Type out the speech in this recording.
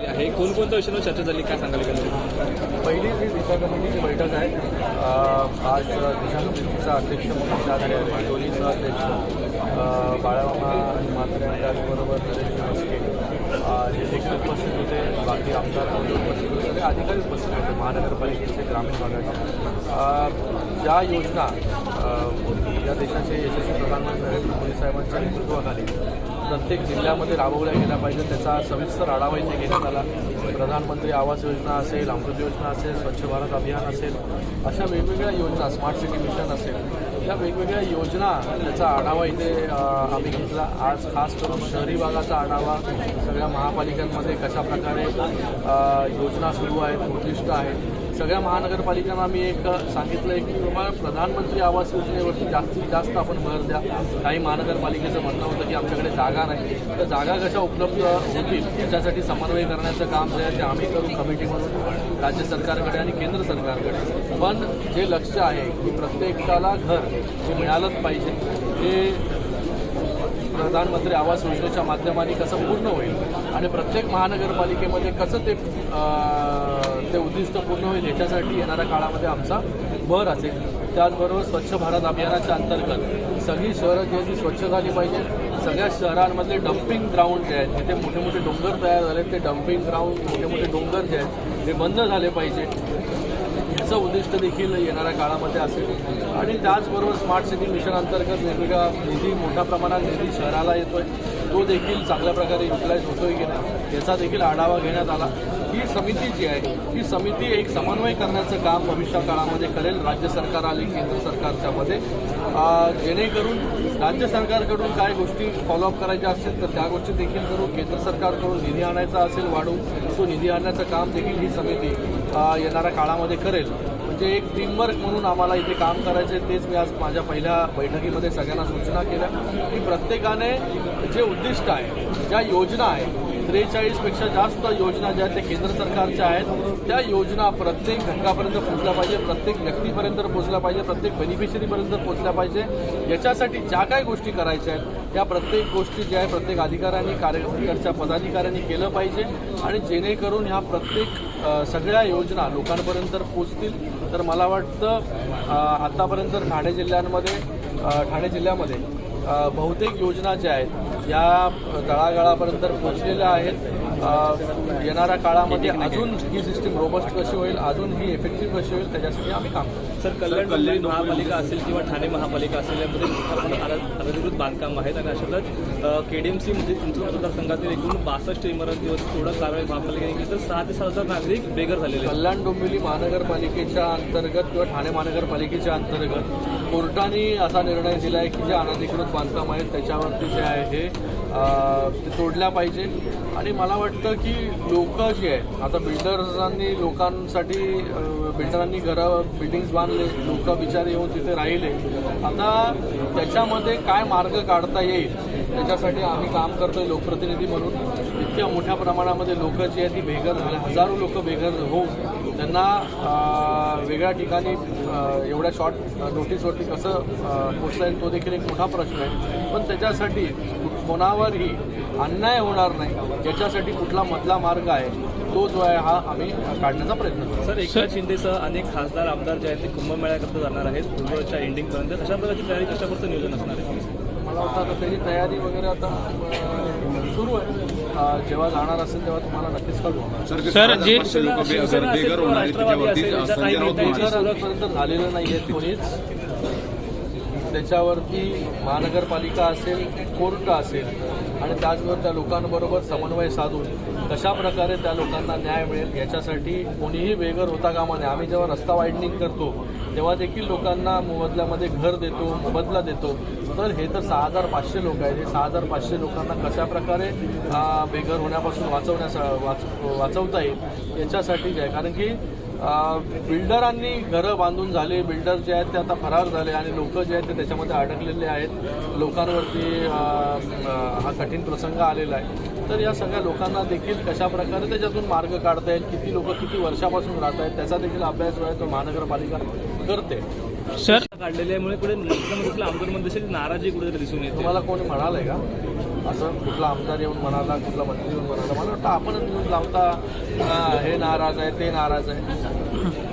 आहे कोणकोणत्या विषयावर चर्चा झाली, काय सांगाल का? पहिली जी दिशा कमिटीची बैठक आहे, आज दिशा कमिटीचा अध्यक्ष म्हणून झाले दोन्ही सहअध्यक्ष बाळामामा म्हात्रे आणि त्याचबरोबर नरेंद्र मस्के हे देखील उपस्थित होते. बाकी आमदार उपस्थित होते, सगळे अधिकारी उपस्थित होते महानगरपालिकेचे ग्रामीण भागाचे. ज्या योजना या देशाचे यशस्वी प्रधानमंत्री नरेंद्र मोदी साहेबांच्या नेतृत्वाखाली प्रत्येक जिल्ह्यामध्ये राबवल्या गेल्या पाहिजे त्याचा सविस्तर आढावा इथे घेण्यात आला. प्रधानमंत्री आवास योजना असेल, अमृत योजना असेल, स्वच्छ भारत अभियान असेल, अशा वेगवेगळ्या योजना, स्मार्ट सिटी मिशन असेल, या वेगवेगळ्या योजना त्याचा आढावा इथे आम्ही घेतला. आज खास करून शहरी भागाचा आढावा, सगळ्या महापालिकांमध्ये कशा प्रकारे योजना सुरू आहेत, उद्दिष्ट आहेत. सगळ्या महानगरपालिकांना मी एक सांगितलं आहे की बाबा प्रधानमंत्री आवास योजनेवरती जास्तीत जास्त आपण भर द्या. काही महानगरपालिकेचं म्हणणं होतं की आमच्याकडे जागा नाही, तर जागा कशा उपलब्ध होतील याच्यासाठी समन्वय करण्याचं काम जे आहे ते आम्ही करू कमिटी म्हणून राज्य सरकारकडे आणि केंद्र सरकारकडे. पण जे लक्ष आहे की प्रत्येकाला घर हे मिळालंच पाहिजे, हे प्रधानमंत्री आवास योजनेच्या माध्यमाने कसं पूर्ण होईल आणि प्रत्येक महानगरपालिकेमध्ये कसं ते उद्दिष्ट पूर्ण होईल याच्यासाठी येणाऱ्या काळामध्ये आमचा भर असेल. त्याचबरोबर स्वच्छ भारत अभियानाच्या अंतर्गत सगळी शहरं जी आहेत ती स्वच्छ झाली पाहिजे. सगळ्या शहरांमधले डम्पिंग ग्राउंड जे आहेत तिथे मोठे मोठे डोंगर तयार झाले, ते डम्पिंग ग्राउंड मोठे मोठे डोंगर जे आहेत ते बंद झाले पाहिजे, याचं उद्दिष्ट देखील येणाऱ्या काळामध्ये असेल. आणि त्याचबरोबर स्मार्ट सिटी मिशन अंतर्गत वेगवेगळा निधी, मोठ्या प्रमाणात निधी शहराला येतोय, तो देखील चांगल्या प्रकारे युटिलाइज होतोय की नाही याचा देखील आढावा घेण्यात आला. ही समिती जी आहे ही समिती एक समन्वय करण्याचं काम भविष्य काळामध्ये करेल राज्य सरकार आणि केंद्र सरकारच्या मध्ये, जेणेकरून राज्य सरकारकडून काय गोष्टी फॉलोअप करायच्या असतील तर त्या गोष्टी देखील करू, केंद्र सरकारकडून निधी आणायचा असेल वाढवून तो निधी आणण्याचं काम देखील ही समिती येणाऱ्या काळामध्ये करेल. म्हणजे एक टीमवर्क म्हणून आम्हाला इथे काम करायचं आहे. तेच मी आज माझ्या पहिल्या बैठकीमध्ये सगळ्यांना सूचना केल्या की प्रत्येकाने जे उद्दिष्ट आहे, ज्या योजना आहेत, 43पेक्षा जास्त योजना ज्या त्या केंद्र सरकारच्या आहेत, त्या योजना प्रत्येक घटकापर्यंत पोहोचल्या पाहिजे, प्रत्येक व्यक्तीपर्यंत पोहोचल्या पाहिजे, प्रत्येक बेनिफिशरीपर्यंत पोहोचल्या पाहिजे. याच्यासाठी ज्या काय गोष्टी करायच्या आहेत या प्रत्येक गोष्टी ज्या आहे प्रत्येक अधिकाऱ्यांनी, कार्यकर्त्याच्या पदाधिकाऱ्यांनी केलं पाहिजे आणि जेणेकरून ह्या प्रत्येक सगळ्या योजना लोकांपर्यंत पोहोचतील. तर मला वाटतं आतापर्यंत ठाणे जिल्ह्यामध्ये बहुतेक योजना ज्या आहेत या तळागाळापर्यंत पोहोचलेल्या आहेत. येणाऱ्या काळामध्ये अजून ही सिस्टीम रोबस्ट कशी होईल, अजून ही इफेक्टिव्ह कशी होईल त्याच्यासाठी आम्ही काम करू. सर, कल्याण महापालिका असेल किंवा ठाणे महापालिका असेल यामध्ये अनधिकृत बांधकाम आहेत आणि अशातच केडीएमसीमध्ये तुमच्या मतदारसंघातील एकूण 62 इमारतीवर थोडं कारवाई महापालिकेने केली तर 6 ते 7,000 नागरिक बेघर झालेले. कल्याण डोंबिवली महानगरपालिकेच्या अंतर्गत किंवा ठाणे महानगरपालिकेच्या अंतर्गत कोर्टाने असा निर्णय दिला आहे की जे अनधिकृत बांधकाम आहेत त्याच्यावरती जे आहे हे ते तोडल्या पाहिजे. आणि मला वाटतं की लोक जे आहेत आता बिल्डरांनी बिल्डिंग्स बांधले, लोक बिचारे येऊन तिथे राहिले. आता त्याच्यामध्ये काय मार्ग काढता येईल त्याच्यासाठी आम्ही काम करतोय लोकप्रतिनिधी म्हणून. इतक्या मोठ्या प्रमाणामध्ये लोक जी आहेत ती बेघर झाले, हजारो लोक बेघर होऊन त्यांना वेगळ्या ठिकाणी एवढ्या शॉर्ट नोटीसवरती कसं पोचता येईल तो देखील एक मोठा प्रश्न आहे. पण त्याच्यासाठी कोणावरही अन्याय होणार नाही याच्यासाठी कुठला मधला मार्ग आहे तो जो आहे हा आम्ही काढण्याचा प्रयत्न करू. सर, एकनाथ शिंदेसह अनेक खासदार आमदार जे आहेत ते कुंभमेळ्याकरता जाणार आहेत फेब्रुवारीच्या एंडिंगपर्यंत. अशा प्रकारची तयारी कशापासून नियोजन असणार आहे? मला वाटतं आता त्याची तयारी वगैरे आता सुरू आहे. जेव्हा जाणार असेल तेव्हा तुम्हाला नक्कीच कळवू. आजपर्यंत झालेलं नाही आहे कोणीच. त्याच्यावरती महानगरपालिका असेल, कोर्ट असेल आणि त्याचबरोबर त्या लोकांबरोबर समन्वय साधून कशा प्रकारे त्या लोकांना न्याय मिळेल याच्यासाठी कोणीही बेघर होता कामा नये. आम्ही जेव्हा रस्ता वायडनिंग करतो तेव्हा देखील लोकांना मोबदल्यामध्ये घर देतो, मोबदला देतो. तर हे तर 6,500 लोक आहेत. हे 6,500 लोकांना कशा प्रकारे बेघर होण्यापासून वाचवता येईल याच्यासाठी जे आहे. कारण की बिल्डरांनी घरं बांधून झाले, बिल्डर जे आहेत ते आता फरार झाले आणि लोक जे आहेत ते त्याच्यामध्ये अडकलेले आहेत. लोकांवरती हा कठीण प्रसंग आलेला आहे. तर या सगळ्या लोकांना देखील कशा प्रकारे त्याच्यातून मार्ग काढता येईल, किती लोक किती वर्षापासून राहत आहेत त्याचा देखील अभ्यास जो आहे तो महानगरपालिका करते. सर, काढलेल्यामुळे कुठे आमदार मध्ये नाराजी कुठे दिसून येते. तुम्हाला कोणी म्हणालंय का? असं कुठला आमदार येऊन म्हणाला, कुठला मंत्री येऊन म्हणाला. मला वाटतं आपणच न्यूज लावता हे नाराज आहे, ते नाराज आहे.